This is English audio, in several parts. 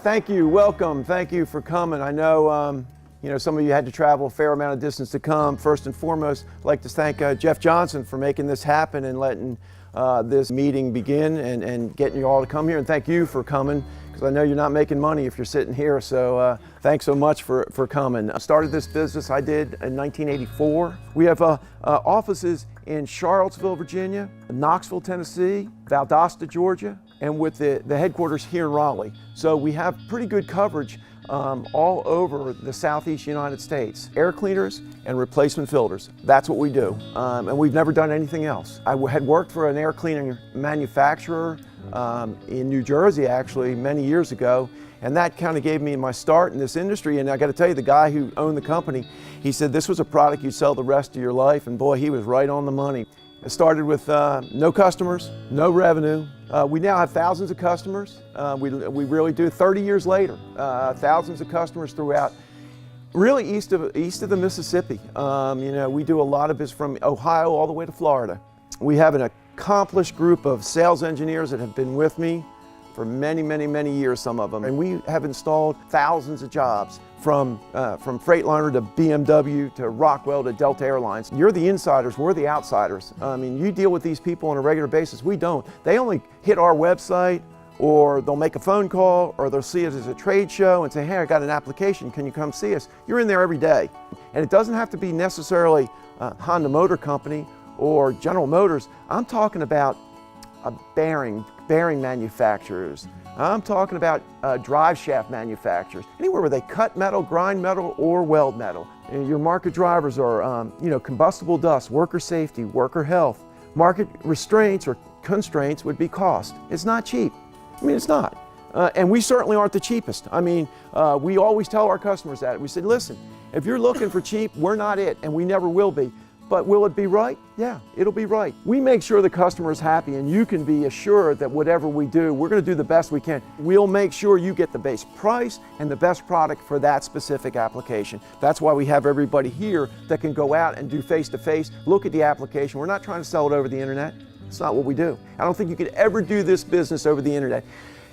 Thank you, welcome, thank you for coming. I know, some of you had to travel a fair amount of distance to come. First and foremost, I'd like to thank Jeff Johnson for making this happen and letting this meeting begin and getting you all to come here. And thank you for coming, because I know you're not making money if you're sitting here, so thanks so much for coming. I started this business, I did, in 1984. We have offices in Charlottesville, Virginia, Knoxville, Tennessee, Valdosta, Georgia, and with the headquarters here in Raleigh. So we have pretty good coverage all over the Southeast United States. Air cleaners and replacement filters, that's what we do. And we've never done anything else. I had worked for an air cleaning manufacturer in New Jersey actually many years ago, and that kind of gave me my start in this industry. And I got to tell you, the guy who owned the company, he said this was a product you'd sell the rest of your life, and boy, he was right on the money. It started with no customers, no revenue. We now have thousands of customers. We really do. 30 years later, thousands of customers throughout, really east of the Mississippi. We do a lot of this from Ohio all the way to Florida. We have an accomplished group of sales engineers that have been with me for many, many, many years, some of them. And we have installed thousands of jobs from Freightliner to BMW to Rockwell to Delta Airlines. You're the insiders, we're the outsiders. I mean, you deal with these people on a regular basis, we don't. They only hit our website, or they'll make a phone call, or they'll see us as a trade show and say, hey, I got an application, can you come see us? You're in there every day. And it doesn't have to be necessarily Honda Motor Company or General Motors. I'm talking about bearing manufacturers. I'm talking about drive shaft manufacturers. Anywhere where they cut metal, grind metal, or weld metal. And your market drivers are, combustible dust, worker safety, worker health. Market restraints or constraints would be cost. It's not cheap. I mean, it's not. And we certainly aren't the cheapest. I mean, we always tell our customers that. We said, listen, if you're looking for cheap, we're not it, and we never will be. But will it be right? Yeah, it'll be right. We make sure the customer is happy, and you can be assured that whatever we do, we're going to do the best we can. We'll make sure you get the best price and the best product for that specific application. That's why we have everybody here that can go out and do face-to-face, look at the application. We're not trying to sell it over the internet. It's not what we do. I don't think you could ever do this business over the internet.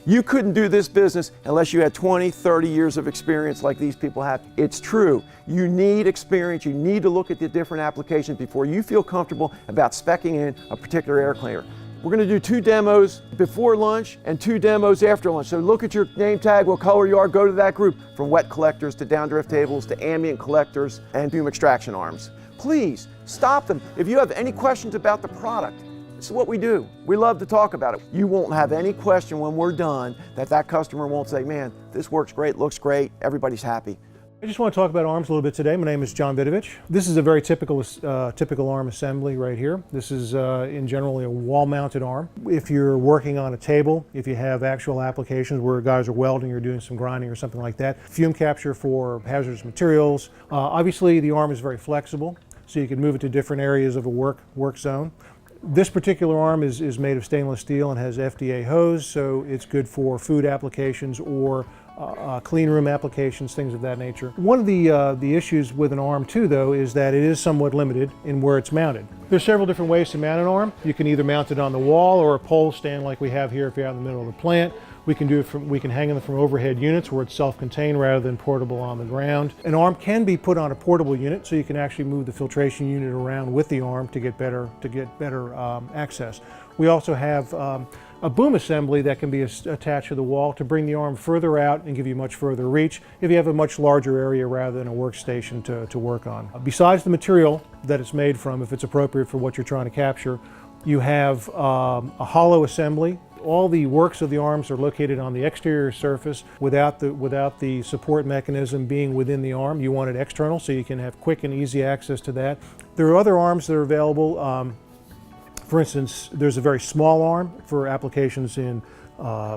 You couldn't do this business unless you had 20, 30 years of experience like these people have. It's true. You need experience. You need to look at the different applications before you feel comfortable about speccing in a particular air cleaner. We're going to do 2 demos before lunch and 2 demos after lunch. So look at your name tag, what color you are, go to that group, from wet collectors to downdrift tables to ambient collectors and fume extraction arms. Please stop them. If you have any questions about the product, this is what we do. We love to talk about it. You won't have any question when we're done that customer won't say, man, this works great, looks great, everybody's happy. I just want to talk about arms a little bit today. My name is John Vidovich. This is a very typical arm assembly right here. This is in generally a wall-mounted arm. If you're working on a table, if you have actual applications where guys are welding or doing some grinding or something like that, fume capture for hazardous materials. Obviously the arm is very flexible, so you can move it to different areas of a work zone. This particular arm is made of stainless steel and has FDA hose, so it's good for food applications or clean room applications, things of that nature. One of the issues with an arm too, though, is that it is somewhat limited in where it's mounted. There's several different ways to mount an arm. You can either mount it on the wall or a pole stand like we have here if you're out in the middle of the plant. We can hang them from overhead units where it's self-contained rather than portable on the ground. An arm can be put on a portable unit, so you can actually move the filtration unit around with the arm to get better access. We also have a boom assembly that can be attached to the wall to bring the arm further out and give you much further reach if you have a much larger area rather than a workstation to work on. Besides the material that it's made from, if it's appropriate for what you're trying to capture, you have a hollow assembly. All the works of the arms are located on the exterior surface without the support mechanism being within the arm. You want it external so you can have quick and easy access to that. There are other arms that are available. For instance, there's a very small arm for applications in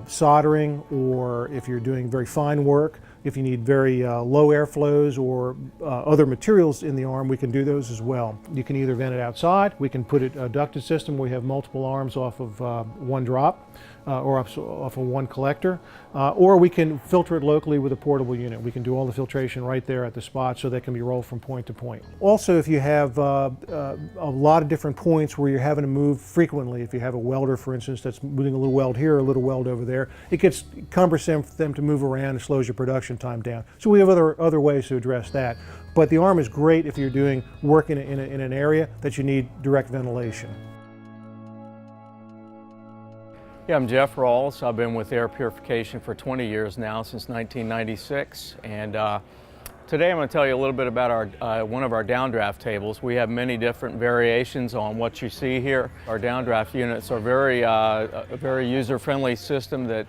soldering, or if you're doing very fine work. If you need very low airflows or other materials in the arm, we can do those as well. You can either vent it outside, we can put it a ducted system where we have multiple arms off of one drop. or off of one collector, or we can filter it locally with a portable unit. We can do all the filtration right there at the spot, so that can be rolled from point to point. Also, if you have a lot of different points where you're having to move frequently, if you have a welder, for instance, that's moving a little weld here, a little weld over there, it gets cumbersome for them to move around and slows your production time down. So we have other ways to address that. But the arm is great if you're doing work in an area that you need direct ventilation. Yeah, I'm Jeff Rawls. I've been with air purification for 20 years now, since 1996. And today I'm going to tell you a little bit about one of our downdraft tables. We have many different variations on what you see here. Our downdraft units are a very user-friendly system that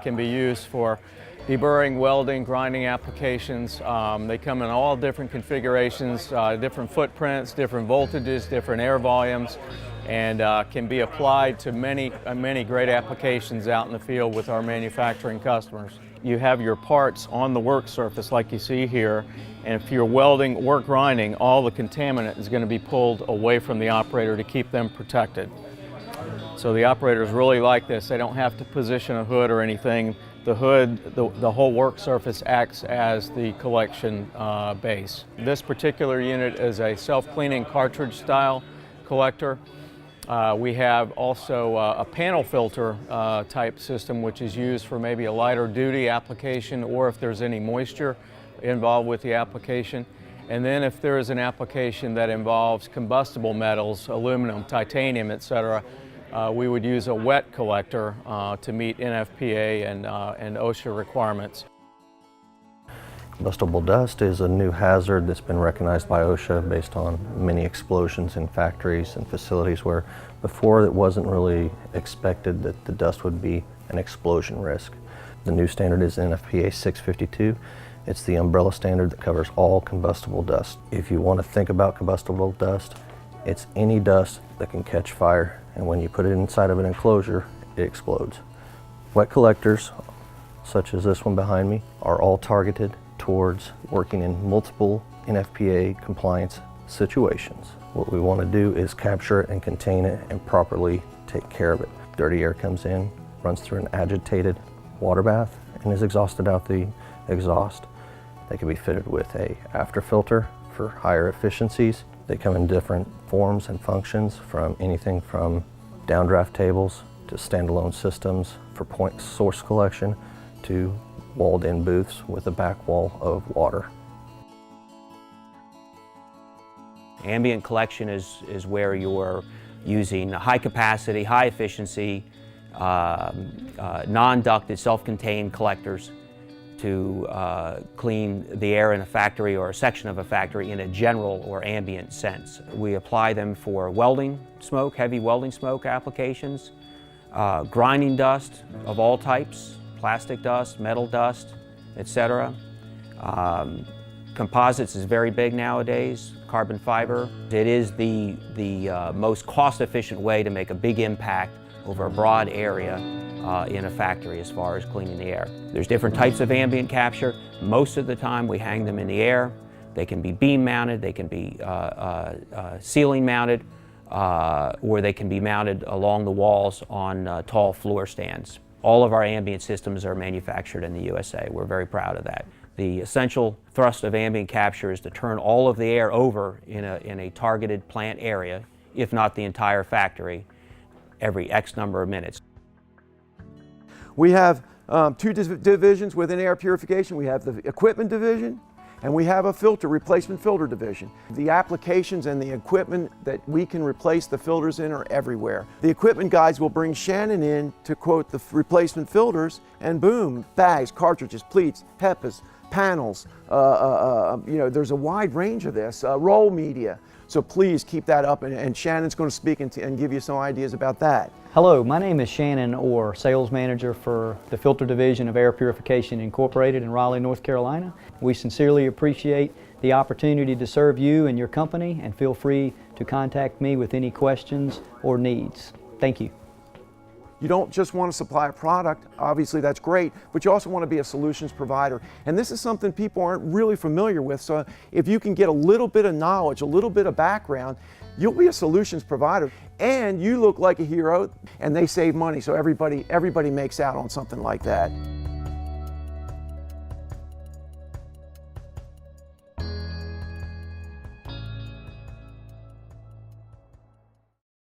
can be used for deburring, welding, grinding applications. They come in all different configurations, different footprints, different voltages, different air volumes, and can be applied to many great applications out in the field with our manufacturing customers. You have your parts on the work surface like you see here, and if you're welding or grinding, all the contaminant is going to be pulled away from the operator to keep them protected. So the operators really like this. They don't have to position a hood or anything. The hood, the whole work surface acts as the collection base. This particular unit is a self-cleaning cartridge style collector. We have also a panel filter type system, which is used for maybe a lighter duty application, or if there's any moisture involved with the application. And then if there is an application that involves combustible metals, aluminum, titanium, etc., we would use a wet collector to meet NFPA and OSHA requirements. Combustible dust is a new hazard that's been recognized by OSHA based on many explosions in factories and facilities where before it wasn't really expected that the dust would be an explosion risk. The new standard is NFPA 652. It's the umbrella standard that covers all combustible dust. If you want to think about combustible dust, it's any dust that can catch fire, and when you put it inside of an enclosure, it explodes. Wet collectors, such as this one behind me, are all targeted towards working in multiple NFPA compliance situations. What we want to do is capture it and contain it and properly take care of it. Dirty air comes in, runs through an agitated water bath, and is exhausted out the exhaust. They can be fitted with a after filter for higher efficiencies. They come in different forms and functions, from anything from downdraft tables to standalone systems for point source collection to walled-in booths with a back wall of water. Ambient collection is where you're using high capacity, high efficiency, non-ducted, self-contained collectors to clean the air in a factory or a section of a factory in a general or ambient sense. We apply them for welding smoke, heavy welding smoke applications, grinding dust of all types, plastic dust, metal dust, etc. Composites is very big nowadays, carbon fiber. It is the most cost-efficient way to make a big impact over a broad area in a factory as far as cleaning the air. There's different types of ambient capture. Most of the time we hang them in the air. They can be beam mounted, they can be ceiling mounted, or they can be mounted along the walls on tall floor stands. All of our ambient systems are manufactured in the USA. We're very proud of that. The essential thrust of ambient capture is to turn all of the air over in a targeted plant area, if not the entire factory, every X number of minutes. We have two divisions within air purification. We have the equipment division, and we have a replacement filter division. The applications and the equipment that we can replace the filters in are everywhere. The equipment guys will bring Shannon in to quote the replacement filters, and boom, bags, cartridges, pleats, HEPAs, panels, there's a wide range of this, roll media. So please keep that up, and Shannon's going to speak and give you some ideas about that. Hello, my name is Shannon Orr, Sales Manager for the Filter Division of Air Purification Incorporated in Raleigh, North Carolina. We sincerely appreciate the opportunity to serve you and your company, and feel free to contact me with any questions or needs. Thank you. You don't just want to supply a product, obviously that's great, but you also want to be a solutions provider. And this is something people aren't really familiar with, so if you can get a little bit of knowledge, a little bit of background, you'll be a solutions provider. And you look like a hero, and they save money, so everybody makes out on something like that.